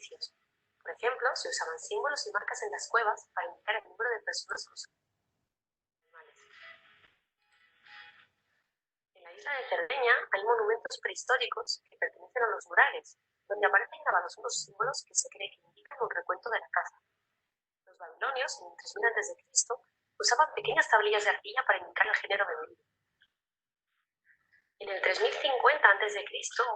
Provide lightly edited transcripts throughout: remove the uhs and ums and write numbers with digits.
indicios. Por ejemplo, se usaban símbolos y marcas en las cuevas para indicar el número de personas que usaban animales. En la isla de Cerdeña hay monumentos prehistóricos que pertenecen a los murales, donde aparecen grabados unos símbolos que se cree que indican un recuento de la caza. Los babilonios, en el 3000 a.C., usaban pequeñas tablillas de arcilla para indicar el género bebido. En el 3050 a.C.,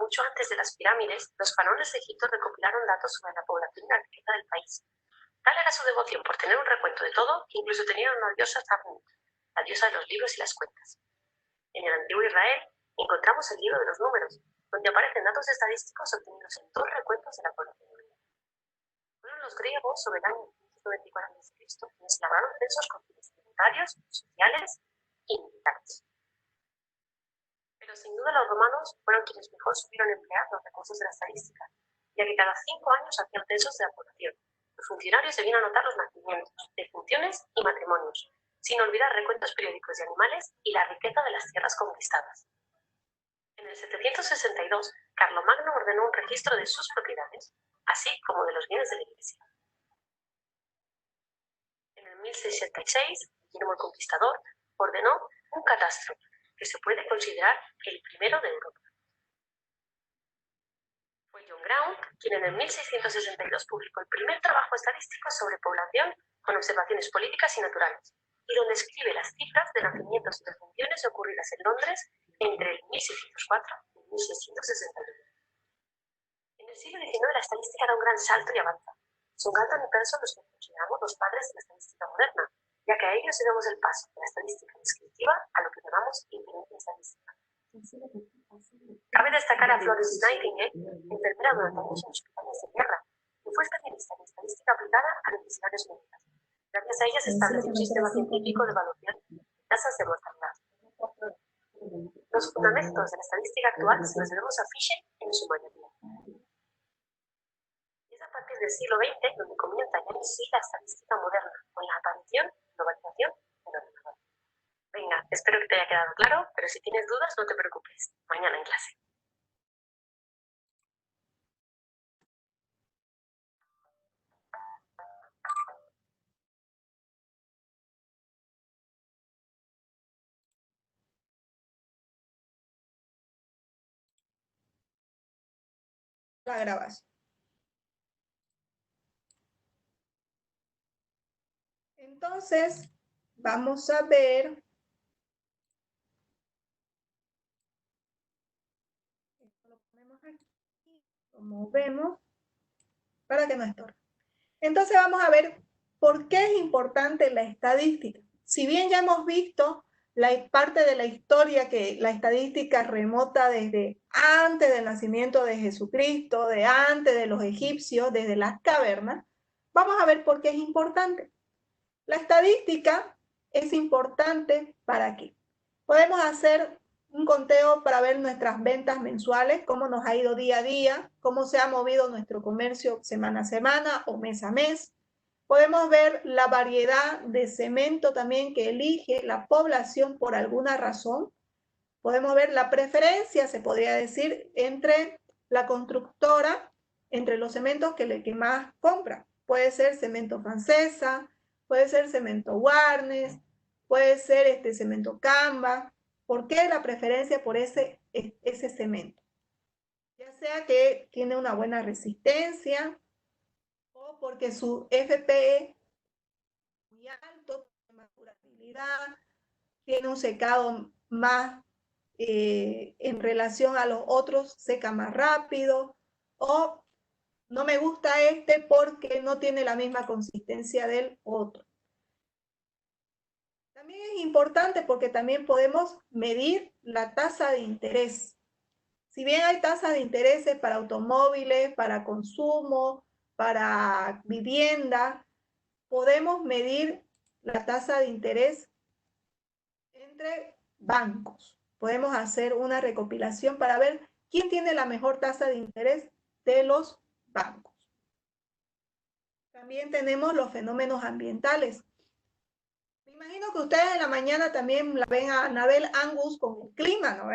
mucho antes de las pirámides, los faraones de Egipto recopilaron datos sobre la población y la riqueza del país. Tal era su devoción por tener un recuento de todo, que incluso tenían una diosa Tammuz, la diosa de los libros y las cuentas. En el antiguo Israel encontramos el libro de los números, donde aparecen datos estadísticos obtenidos en 2 recuentos de la población hebrea. Fueron los griegos, sobre el año 594 a.C., quienes elaboraron censos con fines tributarios, sociales y militares. Pero sin duda los romanos fueron quienes mejor supieron emplear los recursos de la estadística, ya que cada 5 años hacían censos de la población. Los funcionarios debían anotar los nacimientos, defunciones y matrimonios, sin olvidar recuentos periódicos de animales y la riqueza de las tierras conquistadas. En el 762, Carlomagno ordenó un registro de sus propiedades, así como de los bienes de la Iglesia. En el 1066, Guillermo el Conquistador ordenó un catastro, que se puede considerar el primero de Europa. Fue John Ground quien en el 1662 publicó el primer trabajo estadístico sobre población con observaciones políticas y naturales, y donde escribe las cifras de nacimientos y defunciones ocurridas en Londres entre el 1604 y el 1661. En el siglo XIX la estadística da un gran salto y avanza. Son Galton y Pearson los que consideramos los padres de la estadística moderna, ya que a ellos debemos el paso de la estadística descriptiva a lo que llamamos inferencia estadística. Cabe destacar a Florence Nightingale, enfermera durante años en hospitales de guerra, que fue especialista en estadística aplicada a necesidades médicas. Gracias a ella se estableció un sistema científico de evaluación de tasas de mortalidad. Los fundamentos de la estadística actual se los debemos a Fisher en su mayoría. Es a partir del siglo XX donde comienza ya en sí la estadística moderna, con la aparición y globalización del ordenador. Venga, espero que te haya quedado claro, pero si tienes dudas no te preocupes, mañana en clase. La grabación. Entonces, vamos a ver. Esto lo ponemos aquí, como vemos, para que no estorbe. Entonces vamos a ver por qué es importante la estadística. Si bien ya hemos visto la parte de la historia que la estadística remota desde antes del nacimiento de Jesucristo, de antes de los egipcios, desde las cavernas, vamos a ver por qué es importante. La estadística es importante ¿para qué? Podemos hacer un conteo para ver nuestras ventas mensuales, cómo nos ha ido día a día, cómo se ha movido nuestro comercio semana a semana o mes a mes. Podemos ver la variedad de cemento también que elige la población por alguna razón. Podemos ver la preferencia, se podría decir, entre la constructora, entre los cementos que más compra. Puede ser cemento francesa, puede ser cemento Warnes, puede ser cemento Canva. ¿Por qué la preferencia por ese cemento? Ya sea que tiene una buena resistencia o porque su FPE es muy alto, tiene más durabilidad, tiene un secado más en relación a los otros, seca más rápido, o no me gusta porque no tiene la misma consistencia del otro. También es importante porque también podemos medir la tasa de interés. Si bien hay tasas de interés para automóviles, para consumo, para vivienda, podemos medir la tasa de interés entre bancos. Podemos hacer una recopilación para ver quién tiene la mejor tasa de interés de los bancos. También tenemos los fenómenos ambientales. Me imagino que ustedes en la mañana también la ven a Anabel Angus con el clima, ¿no?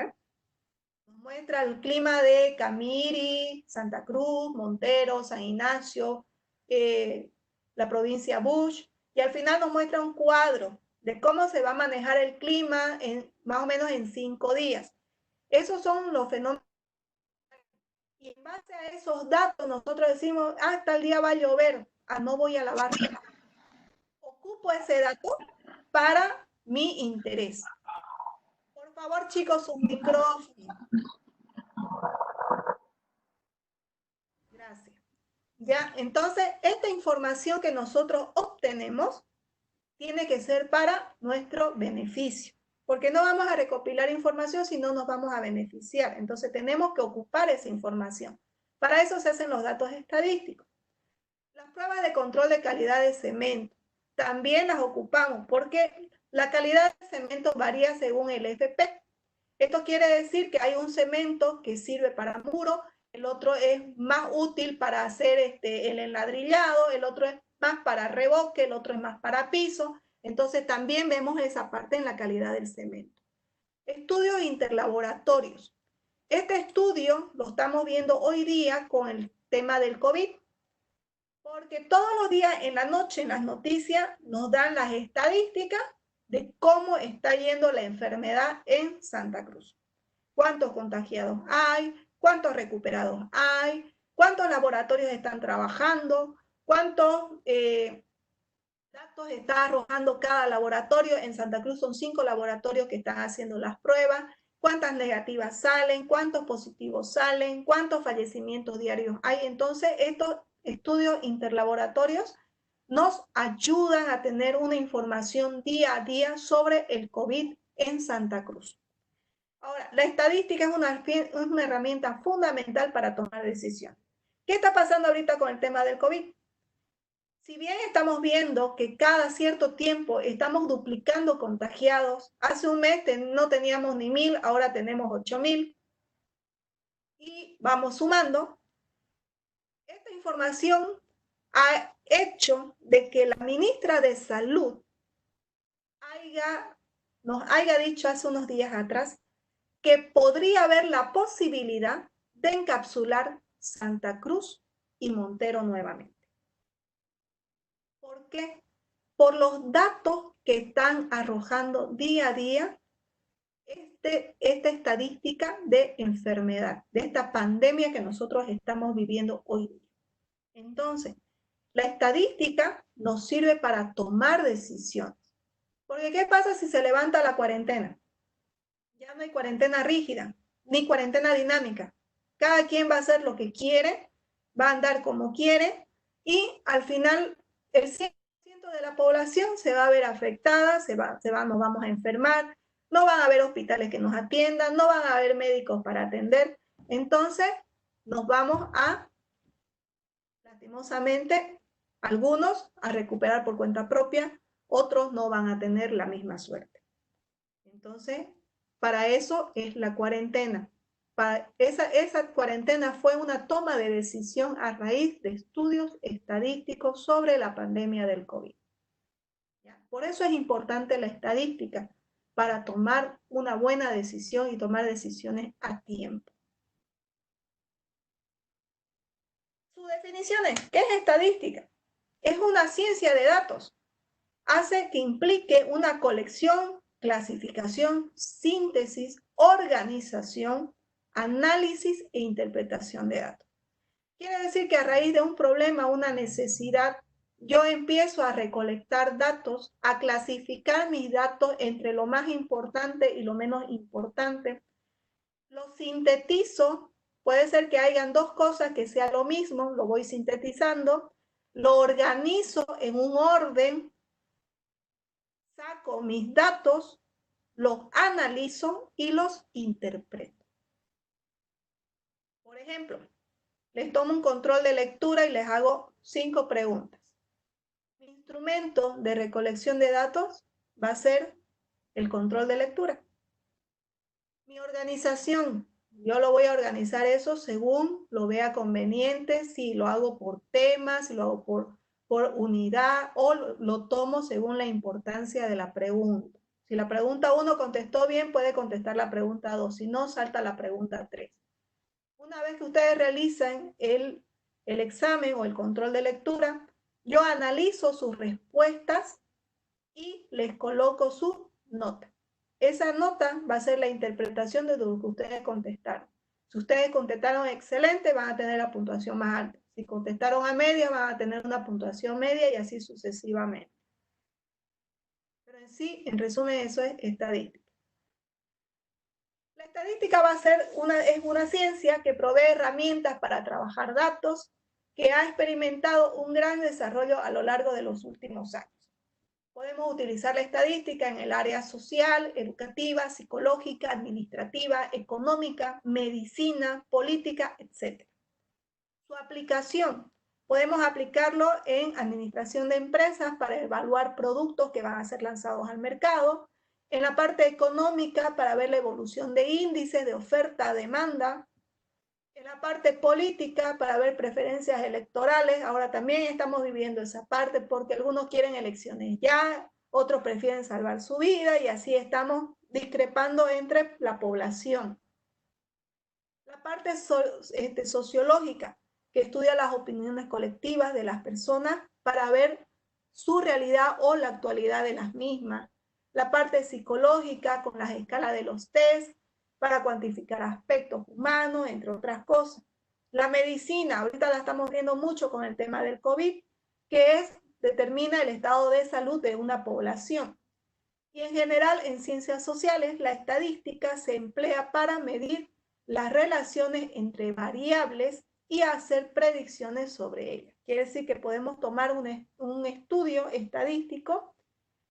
Nos muestra el clima de Camiri, Santa Cruz, Montero, San Ignacio, la provincia Bush, y al final nos muestra un cuadro de cómo se va a manejar el clima más o menos en 5 días. Esos son los fenómenos. Y en base a esos datos nosotros decimos, tal día va a llover, no voy a lavar. Ocupo ese dato para mi interés. Por favor, chicos, sus micrófonos. Gracias. Ya, entonces, esta información que nosotros obtenemos tiene que ser para nuestro beneficio, porque no vamos a recopilar información si no nos vamos a beneficiar. Entonces, tenemos que ocupar esa información. Para eso se hacen los datos estadísticos. Las pruebas de control de calidad de cemento también las ocupamos porque la calidad de cemento varía según el FP. Esto quiere decir que hay un cemento que sirve para muro, el otro es más útil para hacer el enladrillado, el otro es más para revoque, el otro es más para piso. Entonces también vemos esa parte en la calidad del cemento. Estudios interlaboratorios. Este estudio lo estamos viendo hoy día con el tema del COVID, porque todos los días en la noche en las noticias nos dan las estadísticas de cómo está yendo la enfermedad en Santa Cruz. ¿Cuántos contagiados hay? ¿Cuántos recuperados hay? ¿Cuántos laboratorios están trabajando? ¿Cuántos datos está arrojando cada laboratorio? En Santa Cruz son 5 laboratorios que están haciendo las pruebas. ¿Cuántas negativas salen? ¿Cuántos positivos salen? ¿Cuántos fallecimientos diarios hay? Entonces, estos estudios interlaboratorios nos ayudan a tener una información día a día sobre el COVID en Santa Cruz. Ahora, la estadística es una herramienta fundamental para tomar decisiones. ¿Qué está pasando ahorita con el tema del COVID? Si bien estamos viendo que cada cierto tiempo estamos duplicando contagiados, hace un mes no teníamos ni 1000, ahora tenemos 8000, y vamos sumando, esta información ha hecho de que la ministra de Salud nos haya dicho hace unos días atrás que podría haber la posibilidad de encapsular Santa Cruz y Montero nuevamente. ¿Por qué? Por los datos que están arrojando día a día esta estadística de enfermedad, de esta pandemia que nosotros estamos viviendo hoy día. Entonces, la estadística nos sirve para tomar decisiones. Porque ¿qué pasa si se levanta la cuarentena? Ya no hay cuarentena rígida, ni cuarentena dinámica. Cada quien va a hacer lo que quiere, va a andar como quiere, y al final el 100% de la población se va a ver afectada, nos vamos a enfermar, no van a haber hospitales que nos atiendan, no van a haber médicos para atender. Entonces, nos vamos a, lastimosamente, algunos a recuperar por cuenta propia, otros no van a tener la misma suerte. Entonces, para eso es la cuarentena. Esa cuarentena fue una toma de decisión a raíz de estudios estadísticos sobre la pandemia del COVID. Por eso es importante la estadística, para tomar una buena decisión y tomar decisiones a tiempo. Sus definiciones. ¿Qué es estadística? Es una ciencia de datos. Hace que implique una colección, clasificación, síntesis, organización, análisis e interpretación de datos. Quiere decir que a raíz de un problema, una necesidad, yo empiezo a recolectar datos, a clasificar mis datos entre lo más importante y lo menos importante. Lo sintetizo, puede ser que hayan dos cosas que sea lo mismo, lo voy sintetizando, lo organizo en un orden, saco mis datos, los analizo y los interpreto. Por ejemplo, les tomo un control de lectura y les hago 5 preguntas. Mi instrumento de recolección de datos va a ser el control de lectura. Mi organización, yo lo voy a organizar eso según lo vea conveniente, si lo hago por temas, si lo hago por unidad, o lo tomo según la importancia de la pregunta. Si la pregunta 1 contestó bien, puede contestar la pregunta 2. Si no, salta la pregunta 3. Una vez que ustedes realizan el examen o el control de lectura, yo analizo sus respuestas y les coloco su nota. Esa nota va a ser la interpretación de lo que ustedes contestaron. Si ustedes contestaron excelente, van a tener la puntuación más alta. Si contestaron a media, van a tener una puntuación media y así sucesivamente. Pero en sí, en resumen, eso es estadística. La estadística es una ciencia que provee herramientas para trabajar datos, que ha experimentado un gran desarrollo a lo largo de los últimos años. Podemos utilizar la estadística en el área social, educativa, psicológica, administrativa, económica, medicina, política, etc. Su aplicación. Podemos aplicarlo en administración de empresas para evaluar productos que van a ser lanzados al mercado, en la parte económica para ver la evolución de índices de oferta-demanda, en la parte política para ver preferencias electorales. Ahora también estamos viviendo esa parte porque algunos quieren elecciones ya, otros prefieren salvar su vida y así estamos discrepando entre la población. La parte sociológica, que estudia las opiniones colectivas de las personas para ver su realidad o la actualidad de las mismas. La parte psicológica con las escalas de los test para cuantificar aspectos humanos, entre otras cosas. La medicina, ahorita la estamos viendo mucho con el tema del COVID, que determina el estado de salud de una población. Y en general, en ciencias sociales, la estadística se emplea para medir las relaciones entre variables y hacer predicciones sobre ellas. Quiere decir que podemos tomar un estudio estadístico,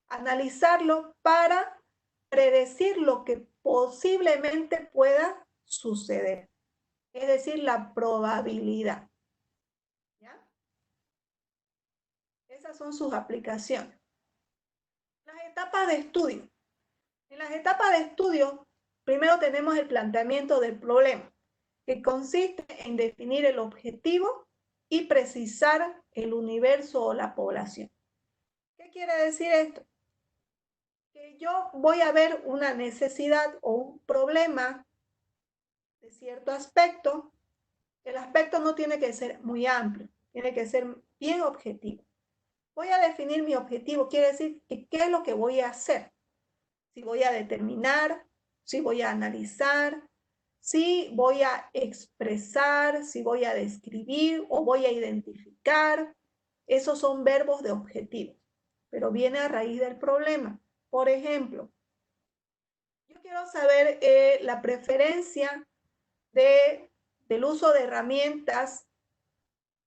analizarlo para predecir lo que posiblemente pueda suceder, es decir, la probabilidad. ¿Ya? Esas son sus aplicaciones. Las etapas de estudio. En las etapas de estudio, primero tenemos el planteamiento del problema, que consiste en definir el objetivo y precisar el universo o la población. ¿Qué quiere decir esto? Que yo voy a ver una necesidad o un problema de cierto aspecto. El aspecto no tiene que ser muy amplio, tiene que ser bien objetivo. Voy a definir mi objetivo, quiere decir que qué es lo que voy a hacer. Si voy a determinar, si voy a analizar, si voy a expresar, si voy a describir o voy a identificar. Esos son verbos de objetivo, pero viene a raíz del problema. Por ejemplo, yo quiero saber la preferencia del uso de herramientas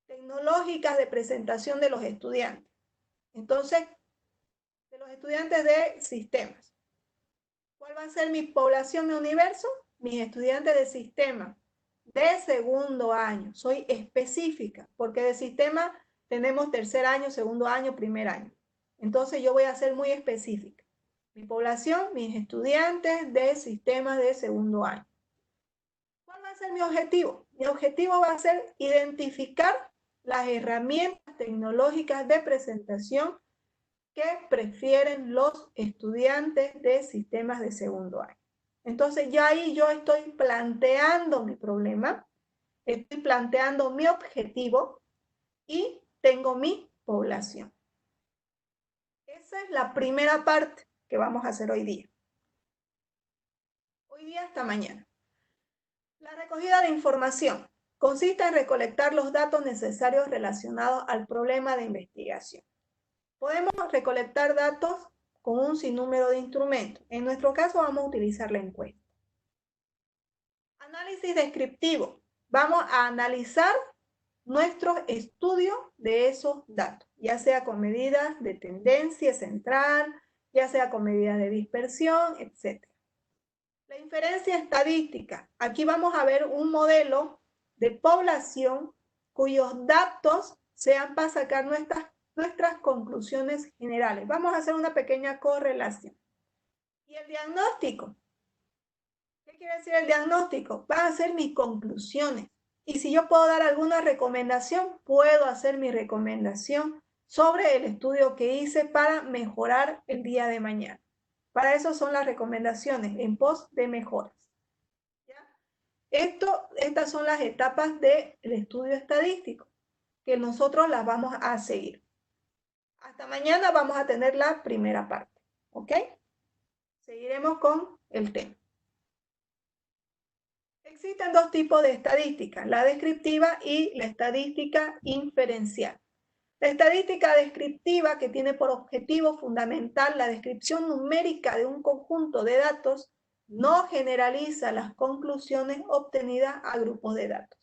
tecnológicas de presentación de los estudiantes. Entonces, de los estudiantes de sistemas. ¿Cuál va a ser mi población de universo? Mis estudiantes de sistema de segundo año. Soy específica, porque de sistema tenemos tercer año, segundo año, primer año. Entonces yo voy a ser muy específica. Mi población, mis estudiantes de sistemas de segundo año. ¿Cuál va a ser mi objetivo? Mi objetivo va a ser identificar las herramientas tecnológicas de presentación que prefieren los estudiantes de sistemas de segundo año. Entonces ya ahí yo estoy planteando mi problema, estoy planteando mi objetivo y tengo mi población. Esa es la primera parte que vamos a hacer hoy día. Hoy día hasta mañana. La recogida de información consiste en recolectar los datos necesarios relacionados al problema de investigación. Podemos recolectar datos con un sinnúmero de instrumentos. En nuestro caso vamos a utilizar la encuesta. Análisis descriptivo. Vamos a analizar nuestro estudio de esos datos, ya sea con medidas de tendencia central, ya sea con medidas de dispersión, etc. La inferencia estadística. Aquí vamos a ver un modelo de población cuyos datos sean para sacar nuestras conclusiones generales. Vamos a hacer una pequeña correlación. ¿Y el diagnóstico? ¿Qué quiere decir el diagnóstico? Van a ser mis conclusiones. Y si yo puedo dar alguna recomendación, puedo hacer mi recomendación sobre el estudio que hice para mejorar el día de mañana. Para eso son las recomendaciones en pos de mejoras. ¿Ya? Estas son las etapas del estudio estadístico, que nosotros las vamos a seguir. Hasta mañana vamos a tener la primera parte, ¿ok? Seguiremos con el tema. Existen dos tipos de estadística, la descriptiva y la estadística inferencial. La estadística descriptiva, que tiene por objetivo fundamental la descripción numérica de un conjunto de datos, no generaliza las conclusiones obtenidas a grupos de datos.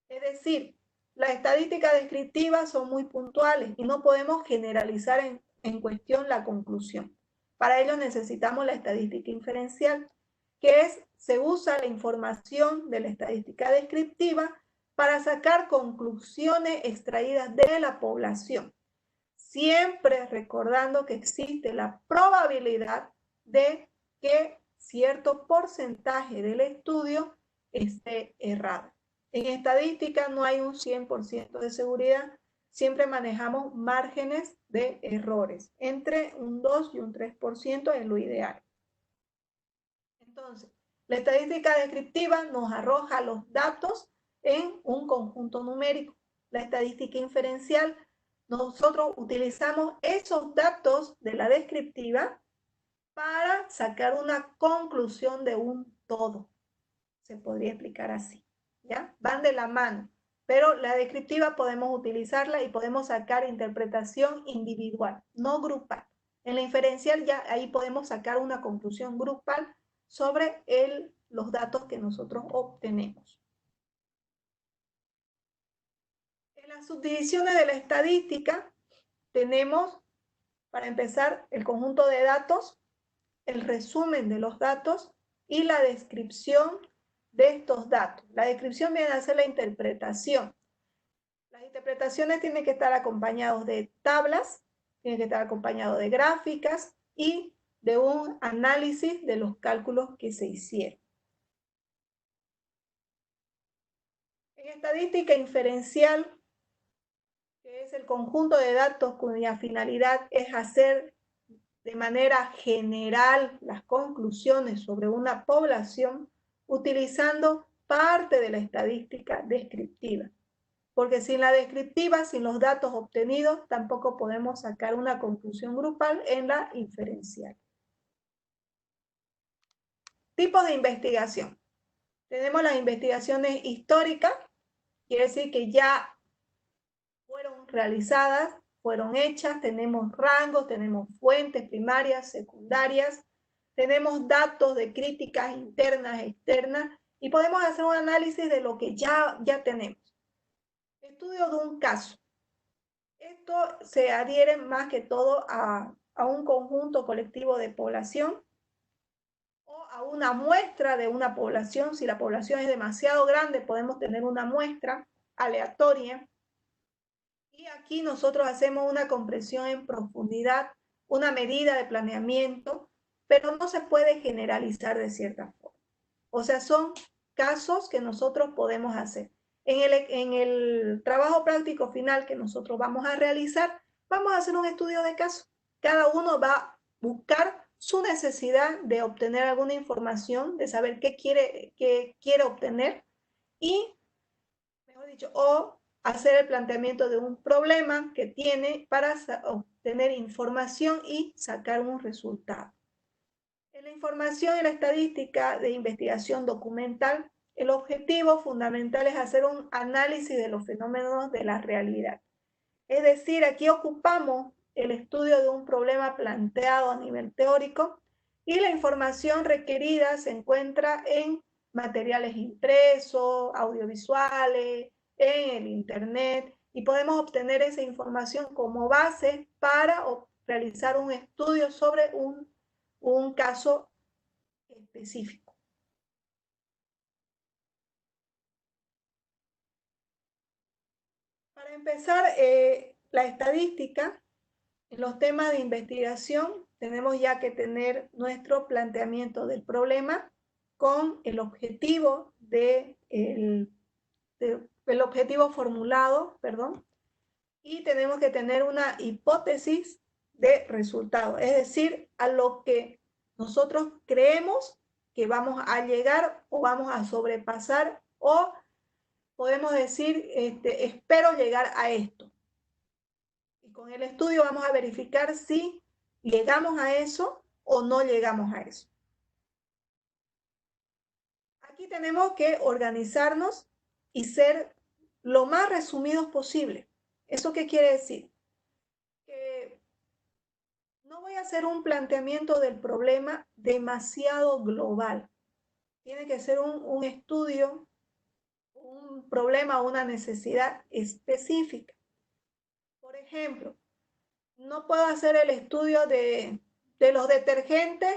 Es decir, las estadísticas descriptivas son muy puntuales y no podemos generalizar en cuestión la conclusión. Para ello necesitamos la estadística inferencial, que se usa la información de la estadística descriptiva para sacar conclusiones extraídas de la población, siempre recordando que existe la probabilidad de que cierto porcentaje del estudio esté errado. En estadística no hay un 100% de seguridad, siempre manejamos márgenes de errores, entre un 2 y un 3% es lo ideal. Entonces, la estadística descriptiva nos arroja los datos en un conjunto numérico. La estadística inferencial, nosotros utilizamos esos datos de la descriptiva para sacar una conclusión de un todo. Se podría explicar así, ¿ya? Van de la mano, pero la descriptiva podemos utilizarla y podemos sacar interpretación individual, no grupal. En la inferencial ya ahí podemos sacar una conclusión grupal sobre los datos que nosotros obtenemos. En las subdivisiones de la estadística tenemos, para empezar, el conjunto de datos, el resumen de los datos y la descripción de estos datos. La descripción viene a ser la interpretación. Las interpretaciones tienen que estar acompañadas de tablas, tienen que estar acompañadas de gráficas y de un análisis de los cálculos que se hicieron. En estadística inferencial, que es el conjunto de datos cuya finalidad es hacer de manera general las conclusiones sobre una población, utilizando parte de la estadística descriptiva. Porque sin la descriptiva, sin los datos obtenidos, tampoco podemos sacar una conclusión grupal en la inferencial. Tipos de investigación. Tenemos las investigaciones históricas, quiere decir que ya fueron realizadas, fueron hechas, tenemos rangos, tenemos fuentes primarias, secundarias, tenemos datos de críticas internas, externas, y podemos hacer un análisis de lo que ya tenemos. Estudio de un caso. Esto se adhiere más que todo a un conjunto colectivo de población o a una muestra de una población. Si la población es demasiado grande, podemos tener una muestra aleatoria. Y aquí nosotros hacemos una comprensión en profundidad, una medida de planeamiento, pero no se puede generalizar de cierta forma. O sea, son casos que nosotros podemos hacer. En el trabajo práctico final que nosotros vamos a realizar, vamos a hacer un estudio de caso. Cada uno va a buscar su necesidad de obtener alguna información, de saber qué quiere obtener y, mejor dicho, o hacer el planteamiento de un problema que tiene para obtener información y sacar un resultado. En la información y la estadística de investigación documental, el objetivo fundamental es hacer un análisis de los fenómenos de la realidad. Es decir, aquí ocupamos el estudio de un problema planteado a nivel teórico y la información requerida se encuentra en materiales impresos, audiovisuales, en el internet, y podemos obtener esa información como base para realizar un estudio sobre un caso específico. Para empezar, la estadística, en los temas de investigación, tenemos ya que tener nuestro planteamiento del problema con el objetivo el objetivo formulado, perdón, y tenemos que tener una hipótesis de resultado, es decir, a lo que nosotros creemos que vamos a llegar o vamos a sobrepasar o podemos decir, espero llegar a esto. Y con el estudio vamos a verificar si llegamos a eso o no llegamos a eso. Aquí tenemos que organizarnos y ser lo más resumidos posible. ¿Eso qué quiere decir? Que no voy a hacer un planteamiento del problema demasiado global. Tiene que ser un estudio, un problema, una necesidad específica. Por ejemplo, no puedo hacer el estudio de los detergentes,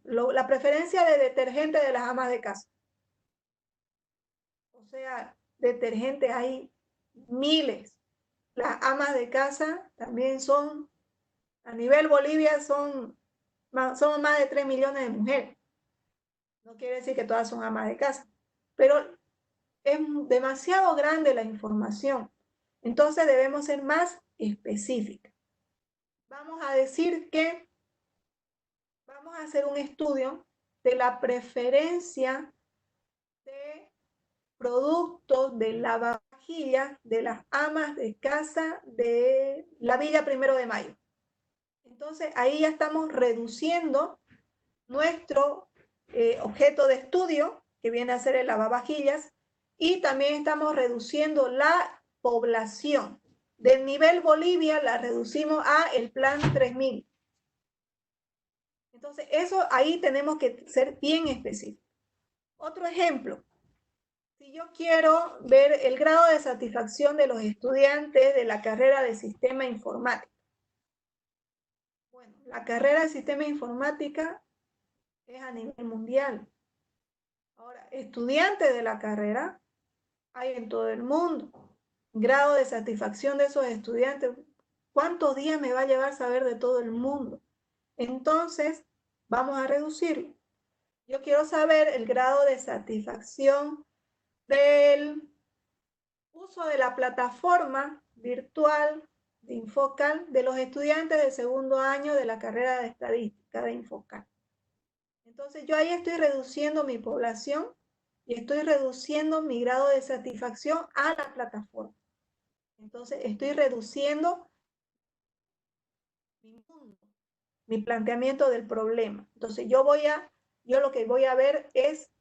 la preferencia de detergente de las amas de casa. O sea, detergentes hay miles. Las amas de casa también son, a nivel Bolivia, somos más de 3 millones de mujeres. No quiere decir que todas son amas de casa, pero es demasiado grande la información. Entonces debemos ser más específicos. Vamos a decir que vamos a hacer un estudio de la preferencia de productos de lavavajillas de las amas de casa de la Villa 1 de Mayo. Entonces ahí ya estamos reduciendo nuestro objeto de estudio, que viene a ser el lavavajillas, y también estamos reduciendo la población. Del nivel Bolivia la reducimos a el plan 3000. Entonces, eso ahí tenemos que ser bien específicos. Otro ejemplo, si yo quiero ver el grado de satisfacción de los estudiantes de la carrera de sistema informática. Bueno, la carrera de sistema informática es a nivel mundial. Ahora, estudiantes de la carrera hay en todo el mundo. Grado de satisfacción de esos estudiantes, ¿cuántos días me va a llevar saber de todo el mundo? Entonces, vamos a reducirlo. Yo quiero saber el grado de satisfacción del uso de la plataforma virtual de Infocal de los estudiantes del segundo año de la carrera de estadística de Infocal. Entonces yo ahí estoy reduciendo mi población y estoy reduciendo mi grado de satisfacción a la plataforma. Entonces estoy reduciendo mi planteamiento del problema. Entonces yo lo que voy a ver es,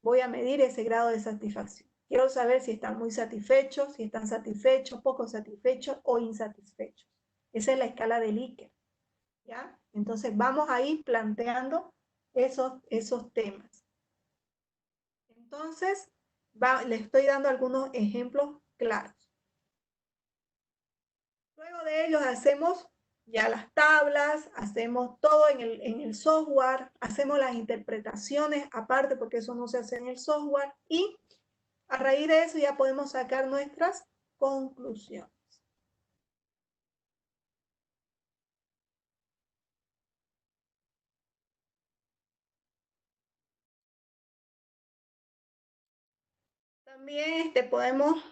voy a medir ese grado de satisfacción. Quiero saber si están muy satisfechos, si están satisfechos, poco satisfechos o insatisfechos. Esa es la escala de Likert, ¿ya? Entonces vamos a ir planteando esos temas. Entonces, le estoy dando algunos ejemplos claros. Luego de ellos hacemos ya las tablas, hacemos todo en el software, hacemos las interpretaciones aparte porque eso no se hace en el software y a raíz de eso ya podemos sacar nuestras conclusiones. También podemos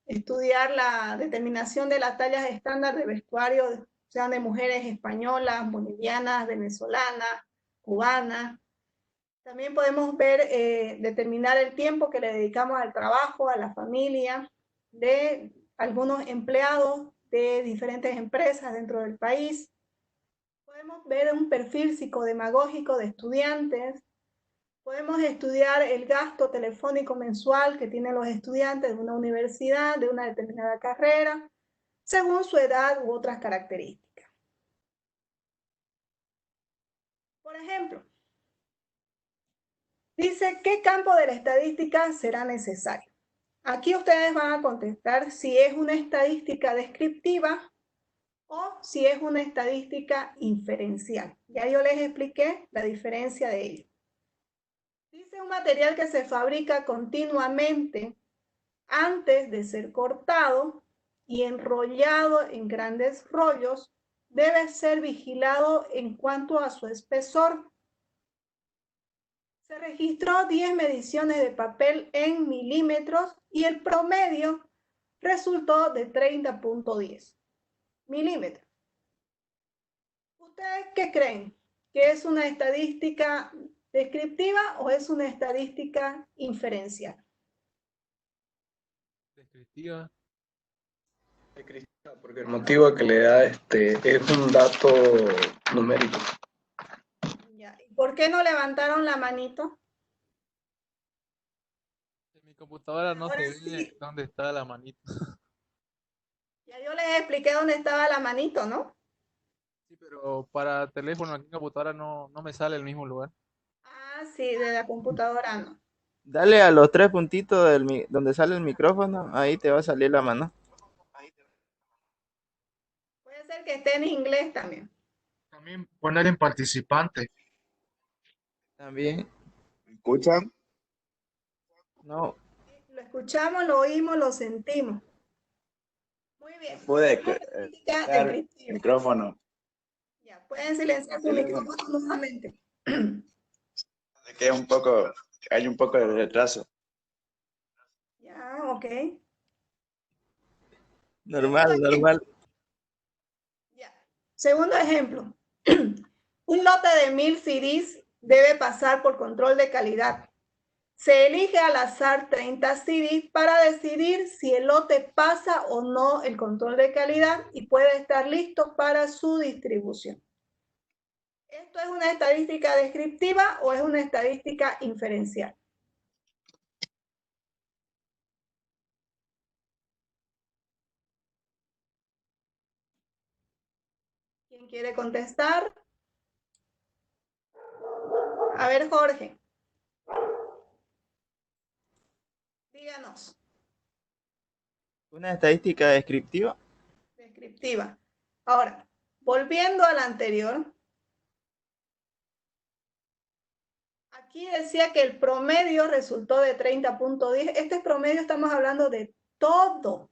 estudiar la determinación de las tallas estándar de vestuario, sean de mujeres españolas, bolivianas, venezolanas, cubanas. También podemos ver, determinar el tiempo que le dedicamos al trabajo, a la familia, de algunos empleados de diferentes empresas dentro del país. Podemos ver un perfil psicodemagógico de estudiantes. Podemos estudiar el gasto telefónico mensual que tienen los estudiantes de una universidad, de una determinada carrera, según su edad u otras características. Por ejemplo, dice, ¿qué campo de la estadística será necesario? Aquí ustedes van a contestar si es una estadística descriptiva o si es una estadística inferencial. Ya yo les expliqué la diferencia de ello. Dice un material que se fabrica continuamente antes de ser cortado y enrollado en grandes rollos, debe ser vigilado en cuanto a su espesor. Se registró 10 mediciones de papel en milímetros y el promedio resultó de 30.10 milímetros. ¿Ustedes qué creen? que es una estadística descriptiva o es una estadística inferencial. Descriptiva. Descriptiva, porque el motivo que le da es un dato numérico. Ya. ¿Por qué no levantaron la manito? En mi computadora no Ahora se ve sí. dónde está la manito. Ya yo les expliqué dónde estaba la manito, ¿no? Sí, pero para teléfono aquí en computadora no me sale el mismo lugar. Ah, sí, de la computadora no. Dale a los tres puntitos donde sale el micrófono, ahí te va a salir la mano. Puede ser que esté en inglés también. También poner en participante. También, ¿Me escuchan? no, Lo escuchamos, lo oímos, lo sentimos. Muy bien. Pude Estadística quitar el descriptiva. micrófono. Ya, pueden silenciar su Teléfono. micrófono nuevamente. Que hay un poco de retraso. Ya, ok. normal, normal. Ya. Segundo ejemplo. Un lote de 1000 CDs debe pasar por control de calidad. Se elige al azar 30 CDs para decidir si el lote pasa o no el control de calidad y puede estar listo para su distribución. ¿Esto es una estadística descriptiva o es una estadística inferencial? ¿Quién quiere contestar? A ver, Jorge. Díganos. Una estadística descriptiva. Descriptiva. Ahora, volviendo a la anterior. Aquí decía que el promedio resultó de 30.10. Este promedio estamos hablando de todo.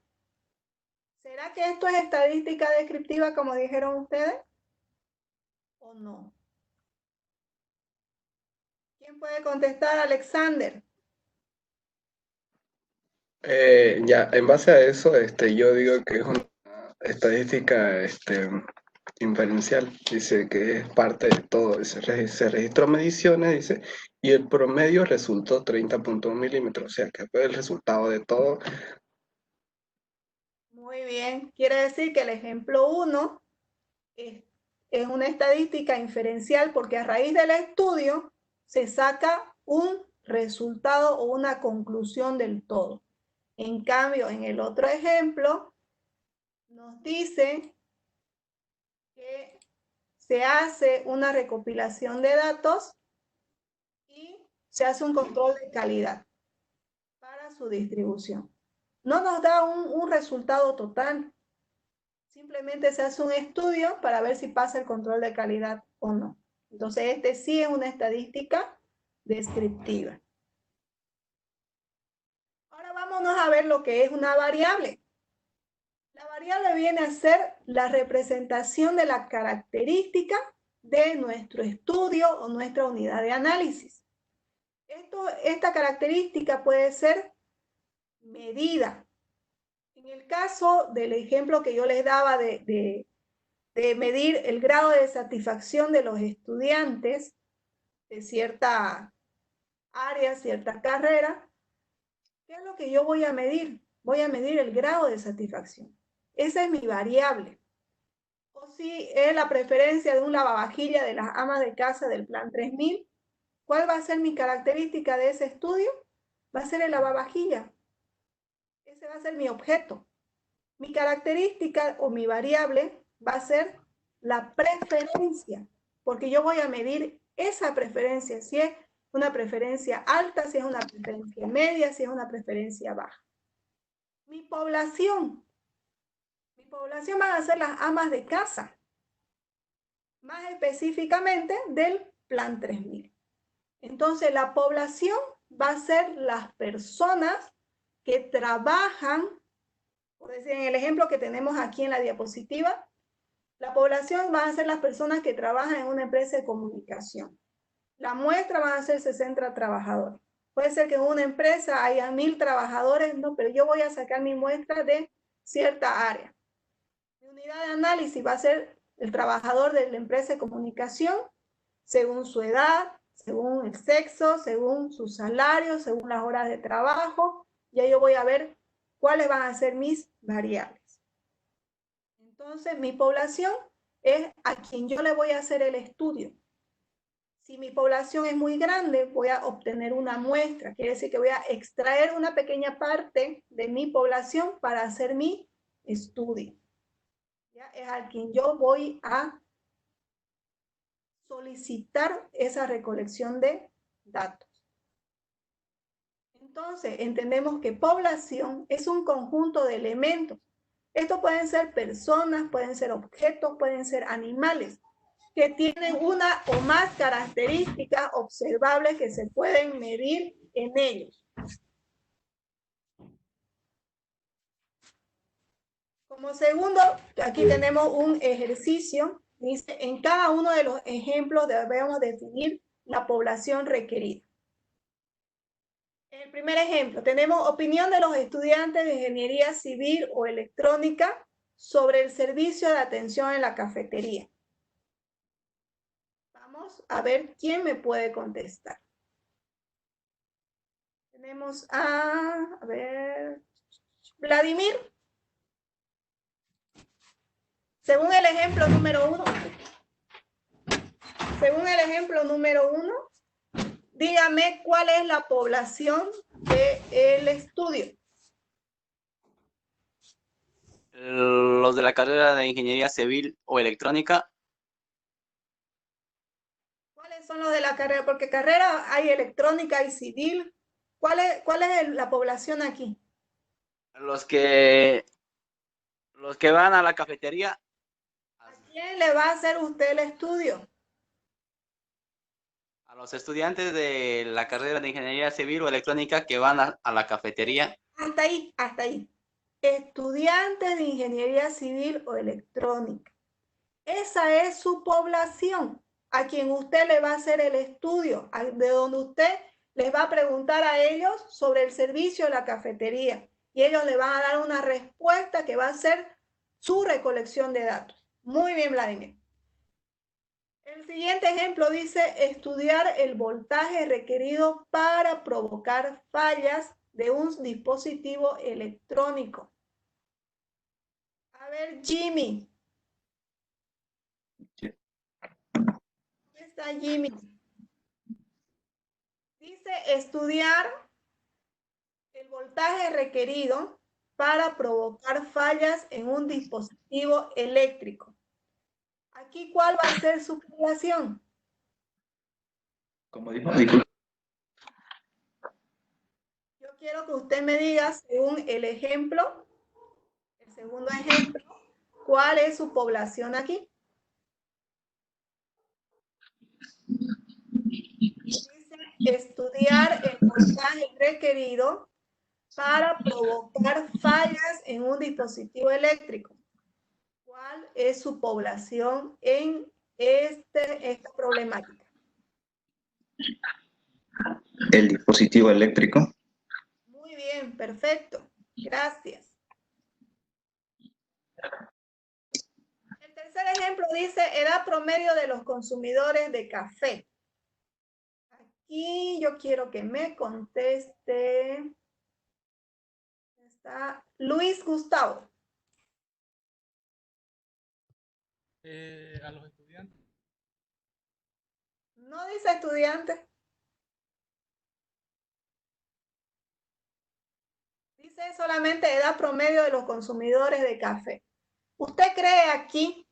¿Será que esto es estadística descriptiva como dijeron ustedes? ¿O no? ¿Quién puede contestar? Alexander. Ya, en base a eso, yo digo que es una estadística inferencial. Dice que es parte de todo. Dice, se registró mediciones, dice, y el promedio resultó 30.1 milímetros. O sea, que fue el resultado de todo. Muy bien. Quiere decir que el ejemplo 1 es una estadística inferencial porque a raíz del estudio se saca un resultado o una conclusión del todo. En cambio, en el otro ejemplo, nos dice que se hace una recopilación de datos y se hace un control de calidad para su distribución. No nos da un resultado total, simplemente se hace un estudio para ver si pasa el control de calidad o no. Entonces, este sí es una estadística descriptiva. Ahora vámonos a ver lo que es una variable. La variable viene a ser la representación de la característica de nuestro estudio o nuestra unidad de análisis. Esta característica puede ser medida. En el caso del ejemplo que yo les daba de medir el grado de satisfacción de los estudiantes de cierta área, cierta carrera, ¿qué es lo que yo voy a medir? Voy a medir el grado de satisfacción. Esa es mi variable. O si es la preferencia de un lavavajilla de las amas de casa del plan 3000, ¿cuál va a ser mi característica de ese estudio? Va a ser el lavavajilla. Ese va a ser mi objeto. Mi característica o mi variable va a ser la preferencia, porque yo voy a medir esa preferencia, si es una preferencia alta, si es una preferencia media, si es una preferencia baja. Mi población van a ser las amas de casa, más específicamente del plan 3000. Entonces, la población va a ser las personas que trabajan, por decir, en el ejemplo que tenemos aquí en la diapositiva, la población van a ser las personas que trabajan en una empresa de comunicación. La muestra van a ser 60 trabajadores. Puede ser que en una empresa haya 1000 trabajadores, no, pero yo voy a sacar mi muestra de cierta área. Mi unidad de análisis va a ser el trabajador de la empresa de comunicación según su edad, según el sexo, según su salario, según las horas de trabajo. Ya yo voy a ver cuáles van a ser mis variables. Entonces, mi población es a quien yo le voy a hacer el estudio. Si mi población es muy grande, voy a obtener una muestra. Quiere decir que voy a extraer una pequeña parte de mi población para hacer mi estudio. ¿Ya? Es a quien yo voy a solicitar esa recolección de datos. Entonces, entendemos que población es un conjunto de elementos. Estos pueden ser personas, pueden ser objetos, pueden ser animales, que tienen una o más características observables que se pueden medir en ellos. Como segundo, aquí tenemos un ejercicio. Dice, en cada uno de los ejemplos debemos definir la población requerida. En el primer ejemplo, tenemos opinión de los estudiantes de ingeniería civil o electrónica sobre el servicio de atención en la cafetería. Vamos a ver quién me puede contestar. Tenemos a ver, Vladimir. Según el ejemplo número 1, dígame cuál es la población del estudio. Los de la carrera de ingeniería civil o electrónica. ¿Cuáles son los de la carrera? Porque carrera hay electrónica y civil. ¿Cuál es la población aquí? Los que van a la cafetería. ¿A quién le va a hacer usted el estudio? A los estudiantes de la carrera de ingeniería civil o electrónica que van a la cafetería. Hasta ahí, hasta ahí. Estudiantes de ingeniería civil o electrónica. Esa es su población, a quien usted le va a hacer el estudio, de donde usted les va a preguntar a ellos sobre el servicio de la cafetería. Y ellos le van a dar una respuesta que va a ser su recolección de datos. Muy bien, Vladimir. El siguiente ejemplo dice estudiar el voltaje requerido para provocar fallas de un dispositivo electrónico. A ver, Jimmy. ¿Dónde está Jimmy? Dice estudiar el voltaje requerido para provocar fallas en un dispositivo eléctrico. Aquí, ¿cuál va a ser su población? Como dijo, disculpe. Yo quiero que usted me diga, según el ejemplo, el segundo ejemplo, ¿cuál es su población aquí? Dice estudiar el voltaje requerido para provocar fallas en un dispositivo eléctrico. ¿Cuál es su población en esta problemática? El dispositivo eléctrico. Muy bien, perfecto. Gracias. El tercer ejemplo dice edad promedio de los consumidores de café. Aquí yo quiero que me conteste. Está Luis Gustavo. A los estudiantes. No dice estudiante. Dice solamente edad promedio de los consumidores de café. ¿Usted cree aquí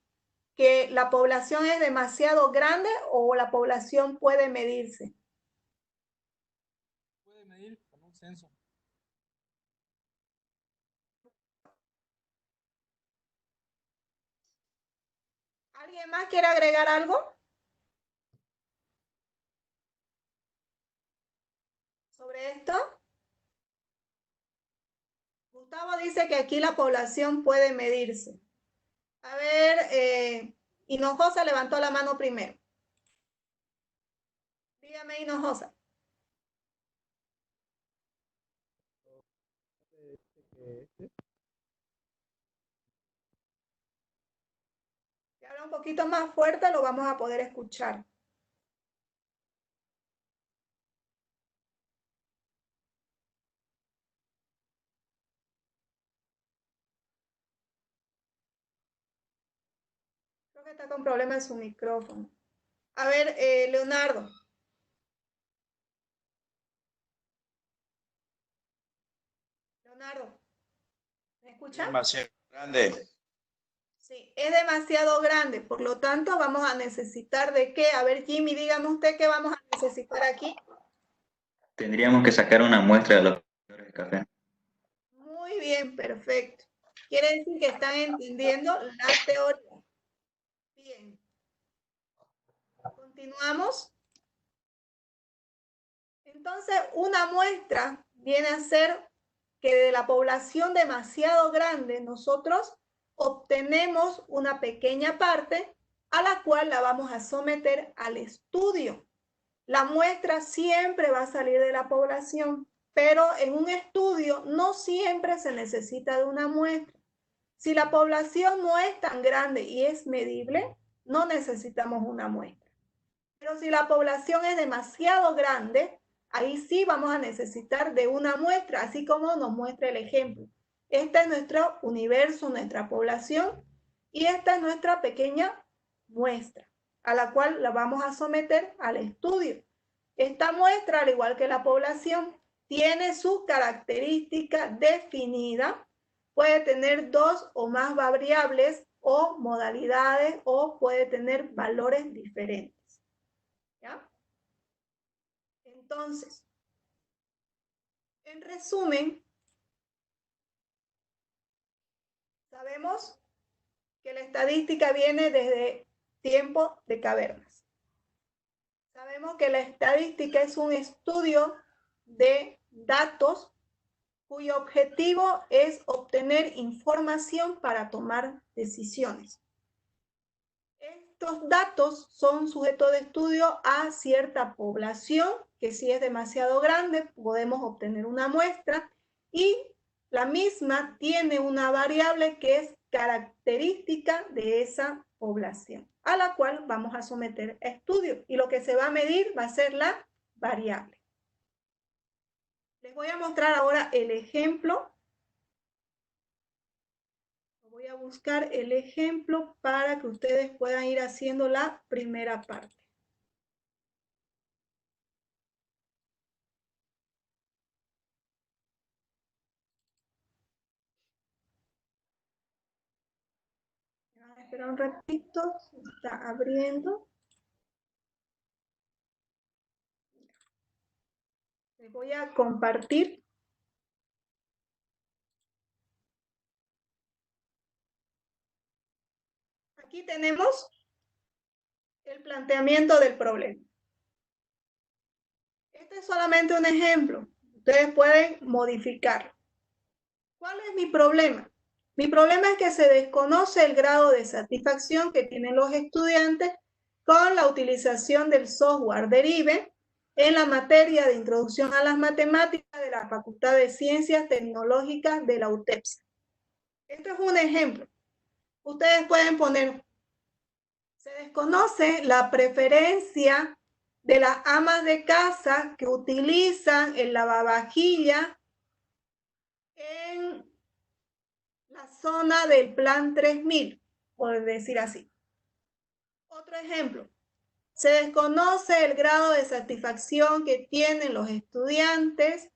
que la población es demasiado grande o la población puede medirse? Puede medir con un censo. ¿Alguien más quiere agregar algo sobre esto? Gustavo dice que aquí la población puede medirse. A ver, Hinojosa levantó la mano primero. Dígame, Hinojosa. Si habla un poquito más fuerte, lo vamos a poder escuchar. que está con problemas en su micrófono. A ver, Leonardo. Leonardo, ¿me escucha? Demasiado grande. Sí, es demasiado grande, por lo tanto vamos a necesitar de qué. A ver, Jimmy, dígame usted qué vamos a necesitar aquí. Tendríamos que sacar una muestra de los colores de café. Muy bien, perfecto. Quiere decir que están entendiendo la teoría. Bien. Continuamos. Entonces, una muestra viene a ser que de la población demasiado grande nosotros obtenemos una pequeña parte a la cual la vamos a someter al estudio. La muestra siempre va a salir de la población, pero en un estudio no siempre se necesita de una muestra. Si la población no es tan grande y es medible, no necesitamos una muestra. Pero si la población es demasiado grande, ahí sí vamos a necesitar de una muestra, así como nos muestra el ejemplo. Este es nuestro universo, nuestra población, y esta es nuestra pequeña muestra, a la cual la vamos a someter al estudio. Esta muestra, al igual que la población, tiene su característica definida, puede tener 2 o más variables o modalidades o puede tener valores diferentes. ¿Ya? Entonces, en resumen, sabemos que la estadística viene desde tiempo de cavernas. Sabemos que la estadística es un estudio de datos cuyo objetivo es obtener información para tomar decisiones. Estos datos son sujetos de estudio a cierta población, que si es demasiado grande podemos obtener una muestra, y la misma tiene una variable que es característica de esa población, a la cual vamos a someter a estudio, y lo que se va a medir va a ser la variable. Les voy a mostrar ahora el ejemplo. Voy a buscar el ejemplo para que ustedes puedan ir haciendo la primera parte. Espera un ratito, se está abriendo. Les voy a compartir. Aquí tenemos el planteamiento del problema. Este es solamente un ejemplo. Ustedes pueden modificarlo. ¿Cuál es mi problema? Mi problema es que se desconoce el grado de satisfacción que tienen los estudiantes con la utilización del software Derive en la materia de Introducción a las Matemáticas de la Facultad de Ciencias Tecnológicas de la UTEPSA. Esto es un ejemplo. Ustedes pueden poner, se desconoce la preferencia de las amas de casa que utilizan el lavavajillas en la zona del plan 3000, por decir así. Otro ejemplo, se desconoce el grado de satisfacción que tienen los estudiantes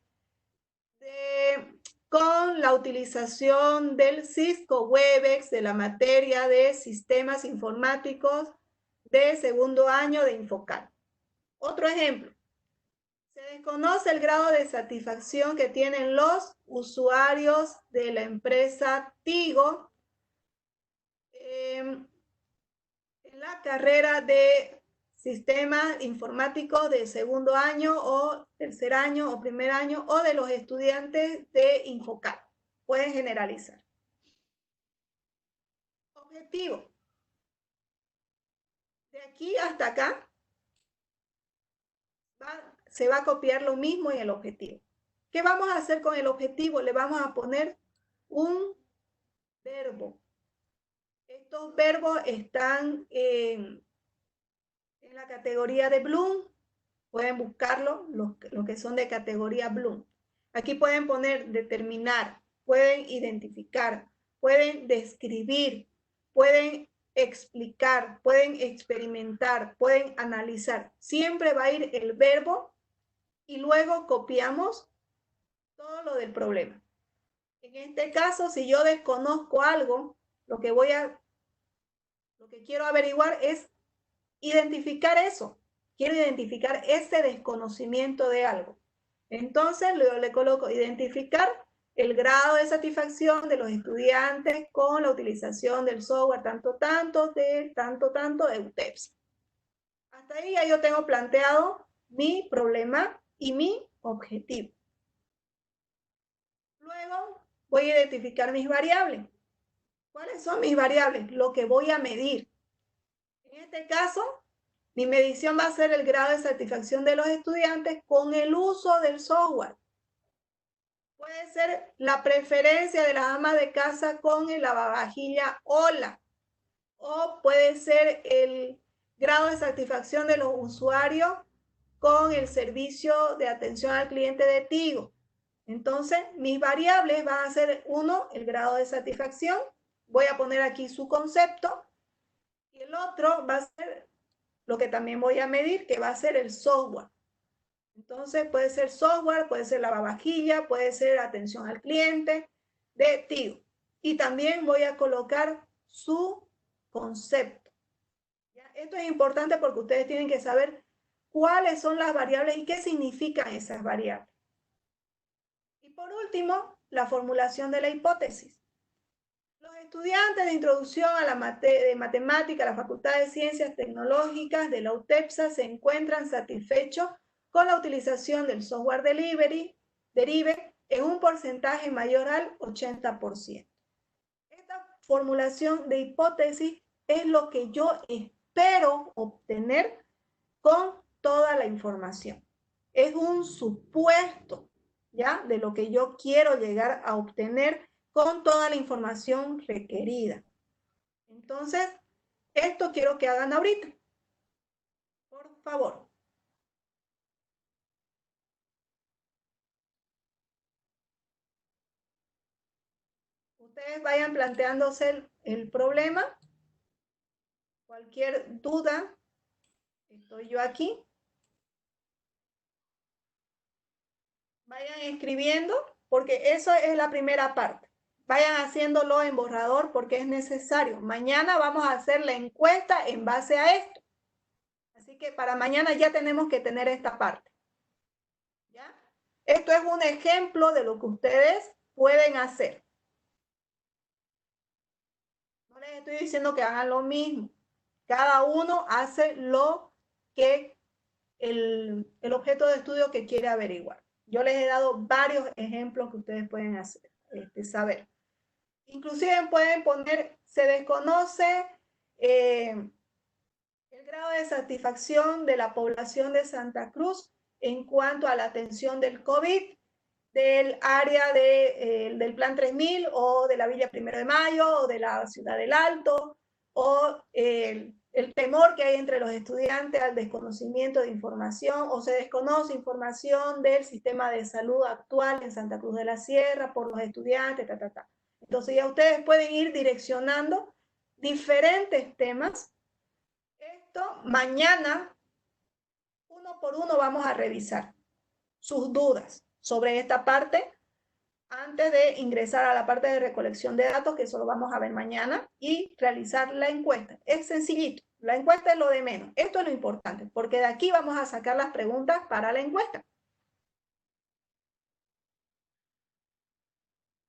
con la utilización del Cisco Webex de la materia de sistemas informáticos de segundo año de Infocal. Otro ejemplo, se desconoce el grado de satisfacción que tienen los usuarios de la empresa Tigo en la carrera de sistemas informáticos de segundo año o tercer año o primer año o de los estudiantes de Infocal. Pueden generalizar. Objetivo. De aquí hasta acá se va a copiar lo mismo en el objetivo. ¿Qué vamos a hacer con el objetivo? Le vamos a poner un verbo. Estos verbos están en la categoría de Bloom. Pueden buscarlo, los que son de categoría Bloom. Aquí pueden poner determinar, pueden identificar, pueden describir, pueden explicar, pueden experimentar, pueden analizar. Siempre va a ir el verbo y luego copiamos todo lo del problema. En este caso, si yo desconozco algo, lo que quiero averiguar es identificar eso. Quiero identificar ese desconocimiento de algo. Entonces, le coloco identificar el grado de satisfacción de los estudiantes con la utilización del software tanto de UTEPS. Hasta ahí ya yo tengo planteado mi problema y mi objetivo. Luego voy a identificar mis variables. ¿Cuáles son mis variables? Lo que voy a medir. En este caso, mi medición va a ser el grado de satisfacción de los estudiantes con el uso del software. Puede ser la preferencia de las amas de casa con el lavavajilla Hola. O puede ser el grado de satisfacción de los usuarios con el servicio de atención al cliente de Tigo. Entonces, mis variables van a ser, uno, el grado de satisfacción. Voy a poner aquí su concepto. Y el otro va a ser lo que también voy a medir, que va a ser el software. Entonces, puede ser software, puede ser lavavajilla, puede ser atención al cliente de Tigo. Y también voy a colocar su concepto. ¿Ya? Esto es importante porque ustedes tienen que saber cuáles son las variables y qué significan esas variables. Y por último, la formulación de la hipótesis. Los estudiantes de introducción a la de matemática, la Facultad de Ciencias Tecnológicas de la UTEPSA se encuentran satisfechos con la utilización del software Derive en un porcentaje mayor al 80%. Esta formulación de hipótesis es lo que yo espero obtener con toda la información. Es un supuesto, ¿ya? De lo que yo quiero llegar a obtener con toda la información requerida. Entonces, esto quiero que hagan ahorita. Por favor. Ustedes vayan planteándose el problema. Cualquier duda, estoy yo aquí. Vayan escribiendo, porque eso es la primera parte. Vayan haciéndolo en borrador porque es necesario. Mañana vamos a hacer la encuesta en base a esto. Así que para mañana ya tenemos que tener esta parte. ¿Ya? Esto es un ejemplo de lo que ustedes pueden hacer. No les estoy diciendo que hagan lo mismo. Cada uno hace lo que el objeto de estudio que quiere averiguar. Yo les he dado varios ejemplos que ustedes pueden hacer, saber. Inclusive pueden poner, se desconoce el grado de satisfacción de la población de Santa Cruz en cuanto a la atención del COVID, del área del Plan 3000 o de la Villa Primero de Mayo o de la Ciudad del Alto o el temor que hay entre los estudiantes al desconocimiento de información o se desconoce información del sistema de salud actual en Santa Cruz de la Sierra por los estudiantes, Entonces ya ustedes pueden ir direccionando diferentes temas. Esto mañana, uno por uno, vamos a revisar sus dudas sobre esta parte antes de ingresar a la parte de recolección de datos, que eso lo vamos a ver mañana, y realizar la encuesta. Es sencillito. La encuesta es lo de menos. Esto es lo importante, porque de aquí vamos a sacar las preguntas para la encuesta.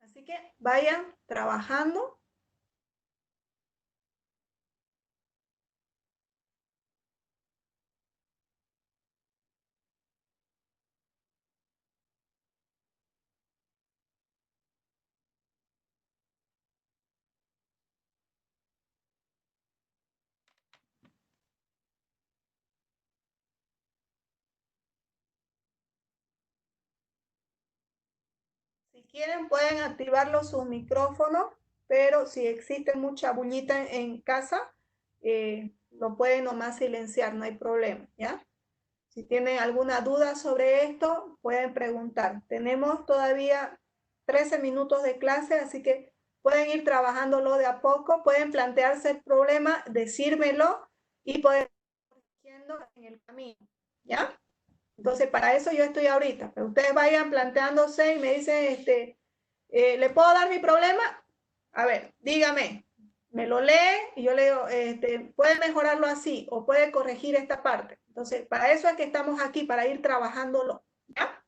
Así que vayan trabajando. Si quieren pueden activarlo sus micrófonos, pero si existe mucha bullita en casa, lo pueden nomás silenciar, no hay problema, ¿ya? Si tienen alguna duda sobre esto, pueden preguntar. Tenemos todavía 13 minutos de clase, así que pueden ir trabajándolo de a poco, pueden plantearse el problema, decírmelo y poder ir corrigiendo en el camino, ¿ya? Entonces, para eso yo estoy ahorita, pero ustedes vayan planteándose y me dicen, ¿le puedo dar mi problema? A ver, dígame, me lo lee y yo le digo, puede mejorarlo así o puede corregir esta parte. Entonces, para eso es que estamos aquí, para ir trabajándolo, ¿ya?